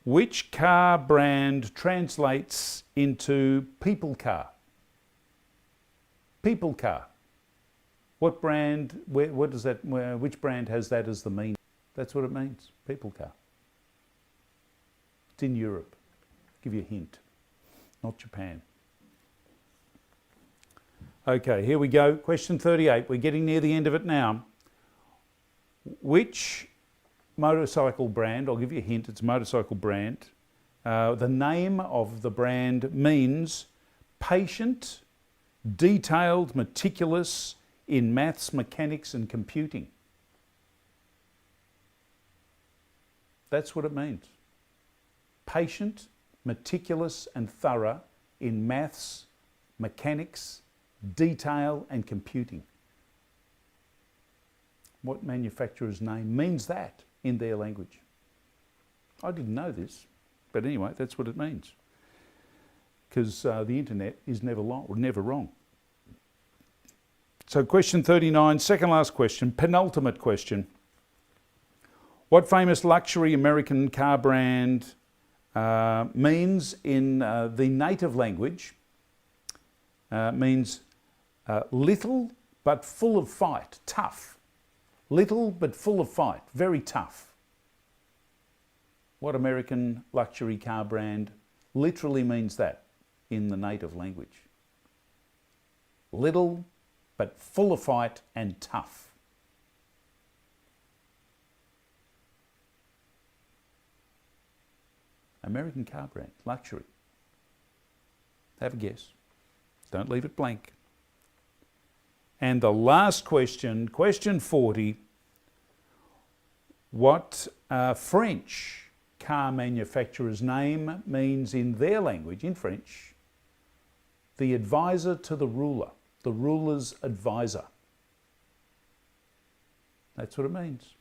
Which car brand translates into people car? People car. What brand, what does that, which brand has that as the meaning? That's what it means, people car. It's in Europe. Give you a hint. Not Japan. Okay, here we go. Question 38. We're getting near the end of it now. Which motorcycle brand, I'll give you a hint, it's a motorcycle brand. The name of the brand means patient, detailed, meticulous in maths, mechanics and computing. That's what it means. Patient, meticulous and thorough in maths, mechanics, detail and computing. What manufacturer's name means that in their language? I didn't know this, but anyway, that's what it means. Because the internet is never wrong. So question 39, second last question, penultimate question. What famous luxury American car brand means in the native language, means little but full of fight, tough. Little but full of fight, very tough. What American luxury car brand literally means that in the native language? Little but full of fight and tough. American car brand, luxury. Have a guess. Don't leave it blank. And the last question, question 40, what French car manufacturer's name means in their language, in French, the advisor to the ruler's advisor. That's what it means.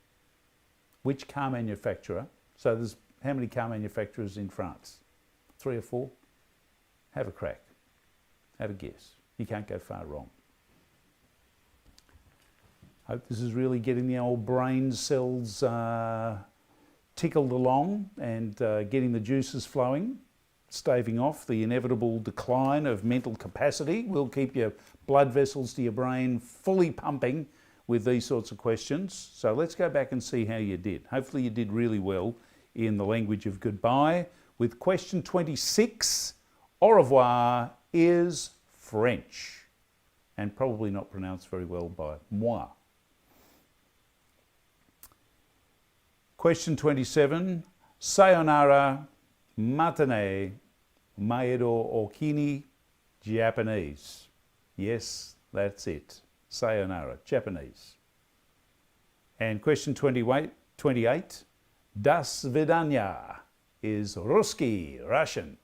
Which car manufacturer? So there's how many car manufacturers in France? 3 or 4? Have a crack. Have a guess. You can't go far wrong. Hope this is really getting the old brain cells tickled along and getting the juices flowing, staving off the inevitable decline of mental capacity. We'll keep your blood vessels to your brain fully pumping with these sorts of questions. So let's go back and see how you did. Hopefully you did really well in the language of goodbye. With question 26, au revoir is French and probably not pronounced very well by moi. Question 27, sayonara, matane, maedo okini, Japanese. Yes, that's it. Sayonara, Japanese. And question 28, das vidanya is Ruski, Russian.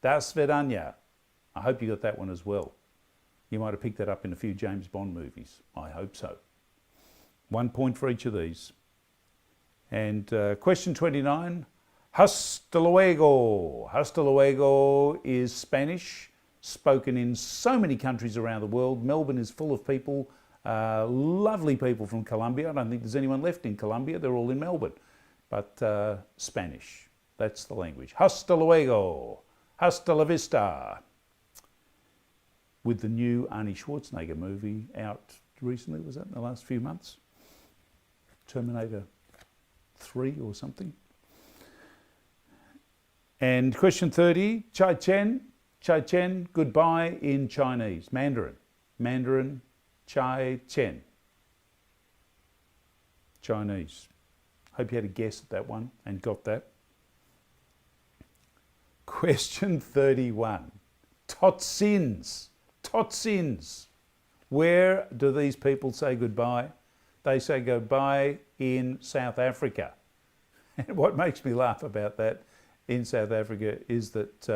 Das vidanya. I hope you got that one as well. You might have picked that up in a few James Bond movies. I hope so. 1 point for each of these. And question 29, hasta luego. Hasta luego is Spanish, spoken in so many countries around the world. Melbourne is full of people, lovely people from Colombia. I don't think there's anyone left in Colombia. They're all in Melbourne. But Spanish, that's the language. Hasta luego. Hasta la vista. With the new Arnie Schwarzenegger movie out recently, was that in the last few months? Terminator 3 or something. And question 30, chai chen, goodbye in Chinese, Mandarin. Mandarin, chai chen. Chinese. Hope you had a guess at that one and got that. Question 31, totsins. Totsins. Where do these people say goodbye? They say goodbye in South Africa. And what makes me laugh about that in South Africa is that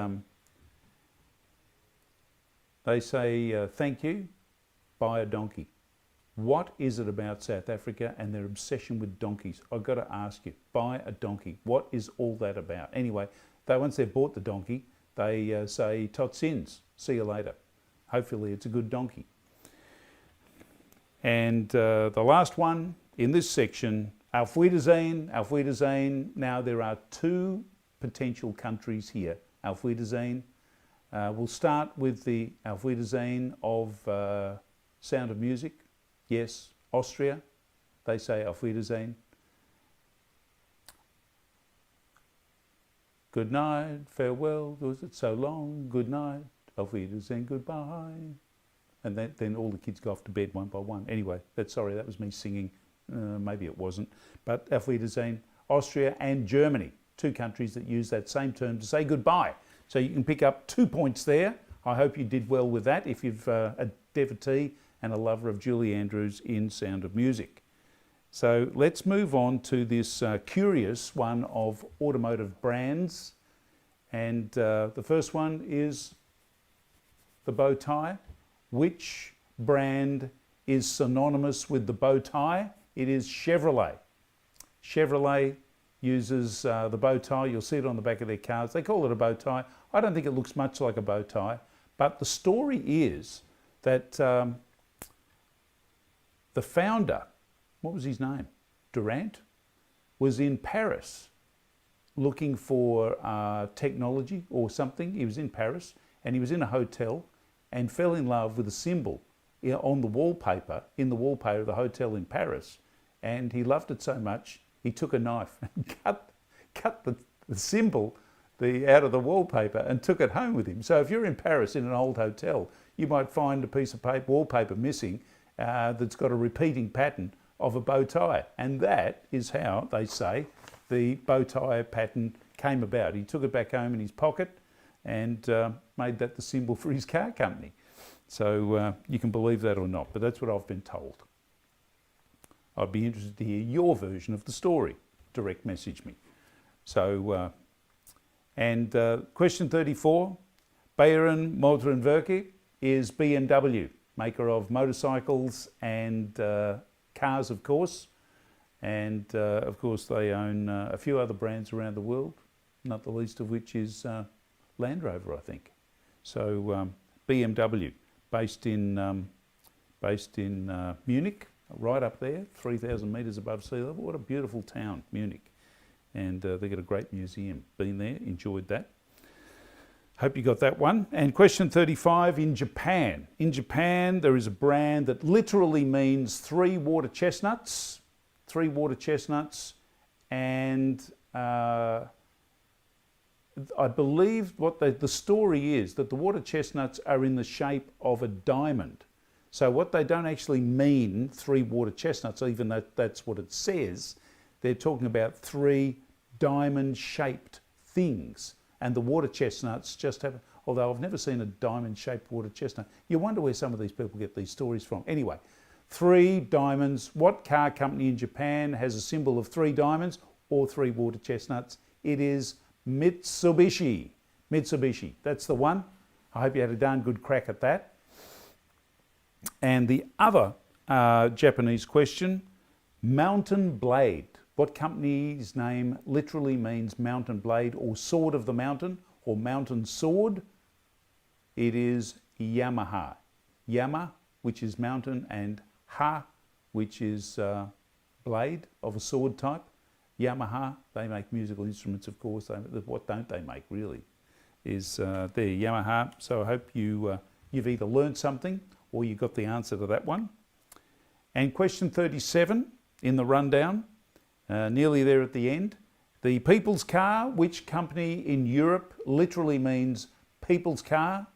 they say thank you, buy a donkey. What is it about South Africa and their obsession with donkeys? I've got to ask you, buy a donkey. What is all that about? Anyway, once they've bought the donkey, they say tot ziens, see you later. Hopefully it's a good donkey. And the last one in this section, Auf Wiedersehen, Auf Wiedersehen. Now there are two potential countries here. Auf Wiedersehen. We'll start with the Auf Wiedersehen of Sound of Music. Yes, Austria, they say Auf Wiedersehen. Good night, farewell, was it so long? Good night, Auf Wiedersehen, goodbye. And then all the kids go off to bed one by one. Anyway, that was me singing. Maybe it wasn't. But Auf Wiedersehen, Austria and Germany, two countries that use that same term to say goodbye. So you can pick up 2 points there. I hope you did well with that if you've a devotee and a lover of Julie Andrews in Sound of Music. So let's move on to this curious one of automotive brands. And the first one is the bow tie. Which brand is synonymous with the bow tie? It is Chevrolet. Chevrolet uses the bow tie. You'll see it on the back of their cars. They call it a bow tie. I don't think it looks much like a bow tie. But the story is that the founder, what was his name? Durant, was in Paris looking for technology or something. He was in Paris and he was in a hotel and fell in love with a symbol on the wallpaper, in the wallpaper of the hotel in Paris. And he loved it so much, he took a knife and cut the symbol out of the wallpaper and took it home with him. So if you're in Paris in an old hotel, you might find a piece of wallpaper missing that's got a repeating pattern of a bow tie. And that is how, they say, the bow tie pattern came about. He took it back home in his pocket and made that the symbol for his car company. So you can believe that or not, but that's what I've been told. I'd be interested to hear your version of the story. Direct message me. So, question 34, Bayern Motor and Werke is BMW, maker of motorcycles and cars, of course. And of course they own a few other brands around the world, not the least of which is Land Rover, I think. So BMW, based in Munich, right up there, 3,000 metres above sea level. What a beautiful town, Munich. And they've got a great museum. Been there, enjoyed that. Hope you got that one. And question 35, in Japan. In Japan, there is a brand that literally means three water chestnuts. Three water chestnuts. And I believe what the story is that the water chestnuts are in the shape of a diamond. So what they don't actually mean, three water chestnuts, even though that's what it says, they're talking about three diamond-shaped things. And the water chestnuts just have, although I've never seen a diamond-shaped water chestnut. You wonder where some of these people get these stories from. Anyway, three diamonds. What car company in Japan has a symbol of three diamonds or three water chestnuts? It is Mitsubishi. Mitsubishi, that's the one. I hope you had a darn good crack at that. And the other Japanese question, Mountain Blade. What company's name literally means mountain blade or sword of the mountain or mountain sword? It is Yamaha. Yama, which is mountain, and ha, which is blade of a sword type. Yamaha, they make musical instruments, of course. What don't they make, really, is there, Yamaha. So I hope you've either learned something or you got the answer to that one. And question 37 in the rundown, nearly there at the end. The people's car, which company in Europe literally means people's car?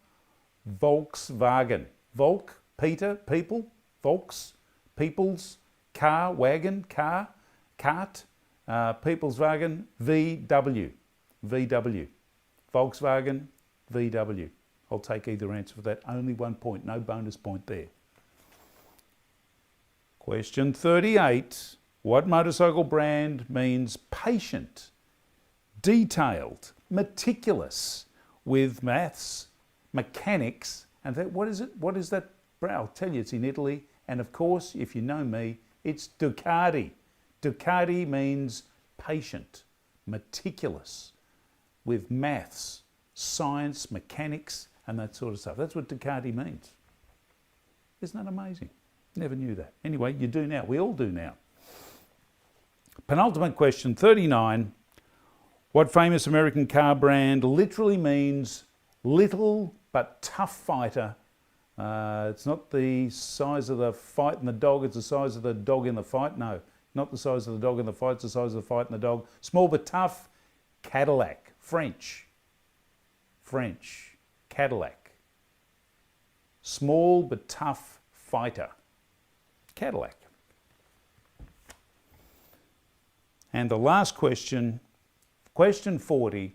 Volkswagen. Volk, Peter, people, Volks, people's, car, wagon, car, cart, people's wagon, VW. VW. Volkswagen, VW. I'll take either answer for that. Only 1 point, no bonus point there. Question 38. What motorcycle brand means patient, detailed, meticulous with maths, mechanics, and what is it? What is that? I'll tell you, it's in Italy. And of course, if you know me, it's Ducati. Ducati means patient, meticulous with maths, science, mechanics, and that sort of stuff. That's what Ducati means. Isn't that amazing? Never knew that. Anyway, you do now. We all do now. Penultimate question, 39. What famous American car brand literally means little but tough fighter? It's not the size of the fight in the dog, it's the size of the dog in the fight. No, not the size of the dog in the fight, it's the size of the fight in the dog. Small but tough, Cadillac. French, Cadillac. Small but tough fighter, Cadillac. And the last question, question 40.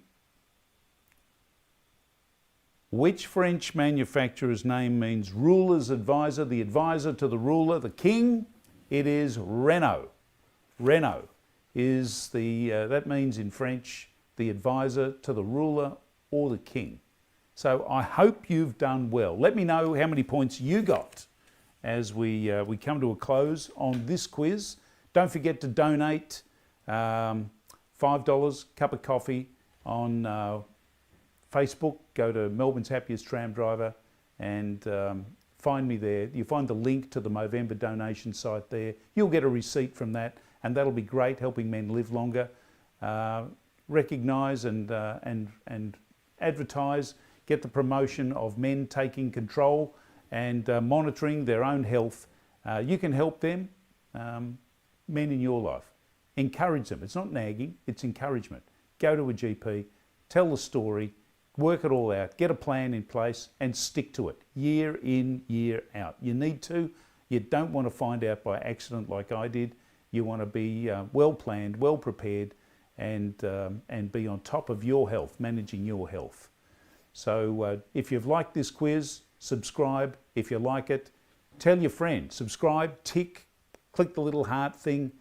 Which French manufacturer's name means ruler's advisor, the advisor to the ruler, the king? It is Renault. Renault is that means in French, the advisor to the ruler or the king. So I hope you've done well. Let me know how many points you got as we come to a close on this quiz. Don't forget to donate $5, cup of coffee on Facebook. Go to Melbourne's Happiest Tram Driver and find me there. You find the link to the Movember donation site there. You'll get a receipt from that, and that'll be great, helping men live longer. Recognise and advertise, get the promotion of men taking control and monitoring their own health. You can help them, men in your life. Encourage them. It's not nagging, it's encouragement. Go to a GP, tell the story, work it all out, get a plan in place and stick to it year in, year out. You need to. You don't want to find out by accident like I did. You want to be well planned, well prepared, and be on top of your health, managing your health. So if you've liked this quiz, subscribe. If you like it, tell your friends. Subscribe, tick, click the little heart thing.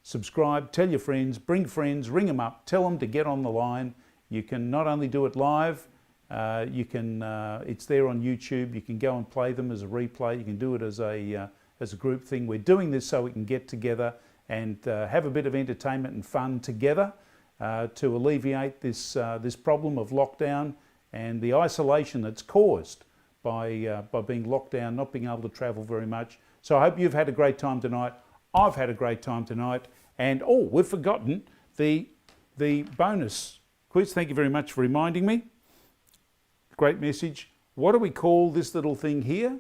Subscribe, tell your friends, bring friends, ring them up, tell them to get on the line. You can not only do it live, it's there on YouTube. You can go and play them as a replay. You can do it as a group thing. We're doing this so we can get together and have a bit of entertainment and fun together to alleviate this problem of lockdown and the isolation that's caused by being locked down, not being able to travel very much. So I hope you've had a great time tonight. I've had a great time tonight. And we've forgotten the bonus quiz. Thank you very much for reminding me. Great message. What do we call this little thing here?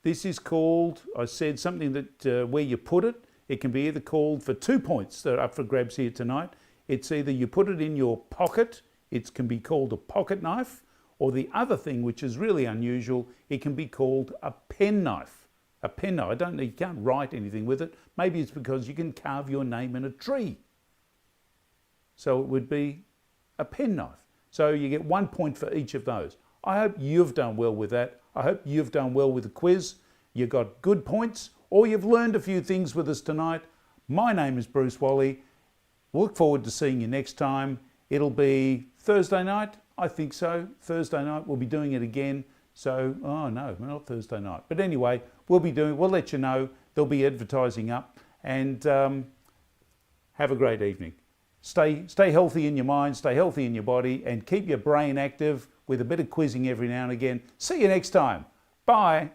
This is called, I said something that where you put it. It can be either called for 2 points that are up for grabs here tonight. It's either you put it in your pocket, it can be called a pocket knife, or the other thing, which is really unusual, it can be called a pen knife. A pen knife. I don't know, you can't write anything with it. Maybe it's because you can carve your name in a tree. So it would be a pen knife. So you get 1 point for each of those. I hope you've done well with that. I hope you've done well with the quiz. You got good points, or you've learned a few things with us tonight. My name is Bruce Wally. Look forward to seeing you next time. It'll be Thursday night, I think so. Thursday night, we'll be doing it again. So, oh no, not Thursday night. But anyway, we'll let you know. There'll be advertising up, and have a great evening. Stay healthy in your mind, stay healthy in your body, and keep your brain active with a bit of quizzing every now and again. See you next time. Bye.